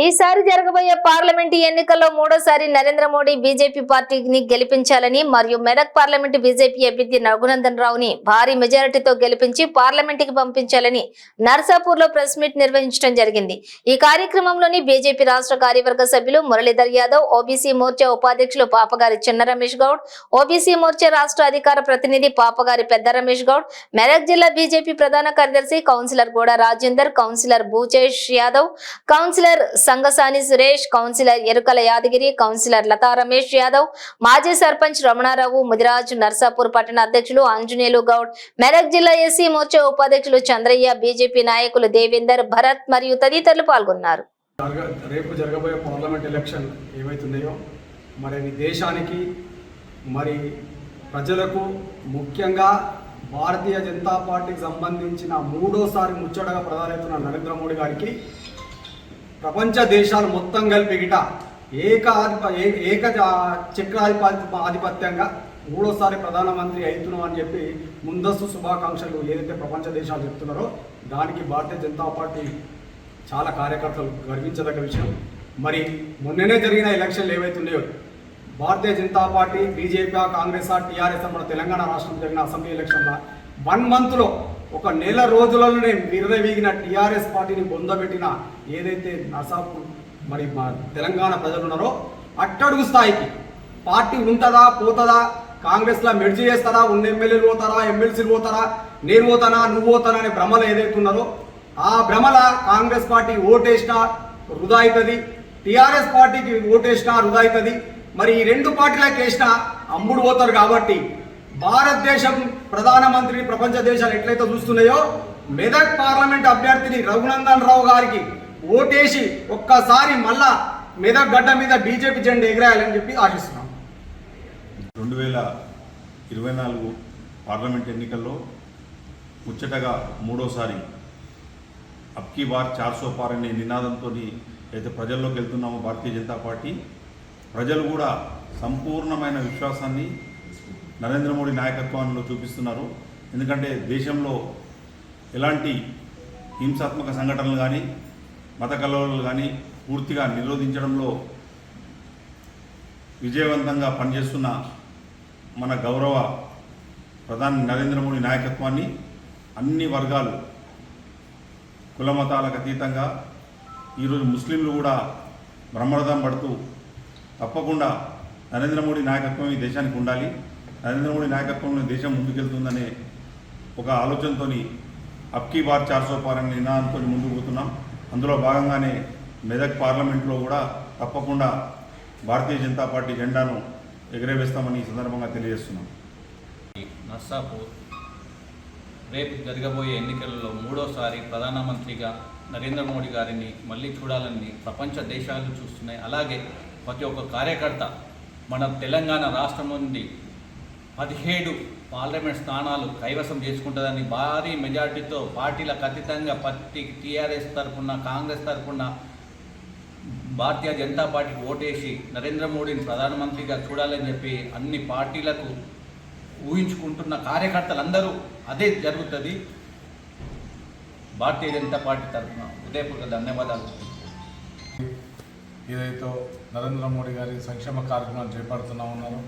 ఈసారి జరగబోయే పార్లమెంటు ఎన్నికల్లో మూడోసారి నరేంద్ర మోడీ బీజేపీ పార్టీని గెలిపించాలని మరియు మెదక్ పార్లమెంటు బీజేపీ అభ్యర్థి రఘునందన్ రావుని భారీ మెజారిటీతో గెలిపించి పార్లమెంటుకి పంపించాలని నర్సాపూర్లో ప్రెస్ మీట్ నిర్వహించడం జరిగింది। ఈ కార్యక్రమంలోని బీజేపీ రాష్ట్ర కార్యవర్గ సభ్యులు మురళీధర్ యాదవ్, ఓబీసీ మోర్చా ఉపాధ్యక్షులు పాపగారి చిన్న రమేష్ గౌడ్, ఓబీసీ మోర్చా రాష్ట్ర అధికార ప్రతినిధి పాపగారి పెద్ద రమేష్ గౌడ్, మెదక్ జిల్లా బీజేపీ ప్రధాన కార్యదర్శి councillor Goda Rajender, councillor Bhuchesh Yadav, councillor Sangasani Suresh, councillor Erukala Yadagiri, councillor Latha Ramesh Yadav, మాజీ సర్పంచ్ రమణారావు, ముదిరాజ్, నర్సాపూర్ పట్టణ అధ్యక్షులు ఆంజనేయులు గౌడ్, మెదక్ జిల్లా ఎస్సీ మోర్చా ఉపాధ్యక్షులు చంద్రయ్య, బీజేపీ నాయకులు దేవేందర్, భరత్ మరియు తదితరులు పాల్గొన్నారు। రేపు జరగబోయే పార్లమెంట్ ఎలక్షన్ ఏవైతున్నాయో మరి దేశానికి మరి ప్రజలకు ముఖ్యంగా భారతీయ జనతా పార్టీకి సంబంధించిన మూడోసారి ముచ్చటగా ప్రధానమవుతున్న నరేంద్ర మోడీ గారికి ప్రపంచ దేశాలు మొత్తం కలిపి గిట ఏక ఆధిపత్యంగా మూడోసారి ప్రధానమంత్రి అవుతున్నాం అని చెప్పి ముందస్తు శుభాకాంక్షలు ఏదైతే ప్రపంచ దేశాలు చెప్తున్నారో దానికి భారతీయ జనతా పార్టీ చాలా కార్యకర్తలు గర్వించదగ్గ విషయం। మరి మొన్ననే జరిగిన ఎలక్షన్లు ఏవైతున్నాయో భారతీయ జనతా పార్టీ, బీజేపీ, కాంగ్రెస్, టీఆర్ఎస్ మన తెలంగాణ రాష్ట్రం జరిగిన అసెంబ్లీ ఎలక్షన్లో 1 మంత్లో ఒక నెల రోజులలోనే విరదవీగిన టీఆర్ఎస్ పార్టీని బొందబెట్టిన ఏదైతే నర్సాపూర్ మరి మా తెలంగాణ ప్రజలు ఉన్నారో అట్టడుగు స్థాయికి పార్టీ ఉంటుందా పోతుందా, కాంగ్రెస్లో మెర్జీ చేస్తారా, ఉన్న ఎమ్మెల్యేలు పోతారా, ఎమ్మెల్సీలు పోతారా, నేను పోతానా నువ్వు పోతానా అనే భ్రమలు ఏదైతే ఉన్నారో ఆ భ్రమల కాంగ్రెస్ పార్టీ ఓటేసినా వృధా అవుతుంది, టీఆర్ఎస్ పార్టీకి ఓటేసినా వృధా అవుతుంది। మరి ఈ 2 పార్టీలకు వేసినా అమ్ముడు పోతారు కాబట్టి భారతదేశం ప్రధానమంత్రి ప్రపంచ దేశాలు ఎట్లయితే చూస్తున్నాయో మెదక్ పార్లమెంట్ అభ్యర్థిని రఘునందన్ రావు గారికి ఓటేసి ఒక్కసారి మళ్ళా మెదక్ గడ్డ మీద బీజేపీ జెండా ఎగరేయాలని చెప్పి ఆశిస్తున్నాం। 2024 పార్లమెంట్ ఎన్నికల్లో ముచ్చటగా మూడోసారి అబ్కీ బార్ 400 పార్ అనే నినాదంతో అయితే ప్రజల్లోకి వెళ్తున్నామో భారతీయ జనతా పార్టీ ప్రజలు కూడా సంపూర్ణమైన విశ్వాసాన్ని నరేంద్ర మోడీ నాయకత్వంలో చూపిస్తున్నారు। ఎందుకంటే దేశంలో ఎలాంటి హింసాత్మక సంఘటనలు కానీ మత కలవలు కానీ పూర్తిగా నిరోధించడంలో విజయవంతంగా పనిచేస్తున్న మన గౌరవ ప్రధాని నరేంద్ర మోడీ నాయకత్వాన్ని అన్ని వర్గాలు కులమతాలకు అతీతంగా ఈరోజు ముస్లింలు కూడా బ్రహ్మరథం పడుతూ తప్పకుండా నరేంద్ర మోడీ నాయకత్వం ఈ దేశానికి ఉండాలి, నరేంద్ర మోడీ నాయకత్వంలో దేశం ముందుకెళ్తుందనే ఒక ఆలోచనతో అబ్కీ బార్ 400 పార్ అనే నినాదంతో ముందుకు పోతున్నాం। అందులో భాగంగానే మెదక్ పార్లమెంట్లో కూడా తప్పకుండా భారతీయ జనతా పార్టీ జెండాను ఎగరవేస్తామని ఈ సందర్భంగా తెలియజేస్తున్నాం। నర్సాపూర్ రేపు జరగబోయే ఎన్నికలలో మూడోసారి ప్రధానమంత్రిగా నరేంద్ర మోడీ గారిని మళ్ళీ చూడాలని ప్రపంచ దేశాలు చూస్తున్నాయి। అలాగే ప్రతి ఒక్క కార్యకర్త మన తెలంగాణ రాష్ట్రం నుండి 17 పార్లమెంట్ స్థానాలు కైవసం చేసుకుంటుందని భారీ మెజార్టీతో పార్టీలకు అతీతంగా ప్రతి టీఆర్ఎస్ తరఫున, కాంగ్రెస్ తరఫున భారతీయ జనతా పార్టీకి ఓటేసి నరేంద్ర మోడీని ప్రధానమంత్రిగా చూడాలని చెప్పి అన్ని పార్టీలకు ఊహించుకుంటున్న కార్యకర్తలందరూ అదే జరుగుతుంది। భారతీయ జనతా పార్టీ తరఫున హృదయపూర్వక ధన్యవాదాలు। ఏదైతే నరేంద్ర మోడీ గారి సంక్షేమ కార్యక్రమాలు చేపడుతూ ఉన్నారు,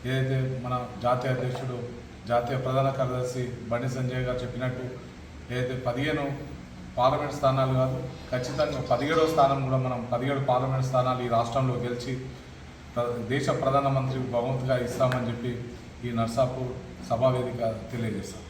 ఏదైతే మన జాతీయ అధ్యక్షుడు, జాతీయ ప్రధాన కార్యదర్శి బండి సంజయ్ గారు చెప్పినట్టు ఏదైతే 15 పార్లమెంట్ స్థానాలు కాదు ఖచ్చితంగా 17వ స్థానం కూడా మనం 17 పార్లమెంట్ స్థానాలు ఈ రాష్ట్రంలో గెలిచి దేశ ప్రధానమంత్రి బహుమతిగా ఇస్తామని చెప్పి ఈ నర్సాపూర్ సభావేదిక తెలియజేస్తాం।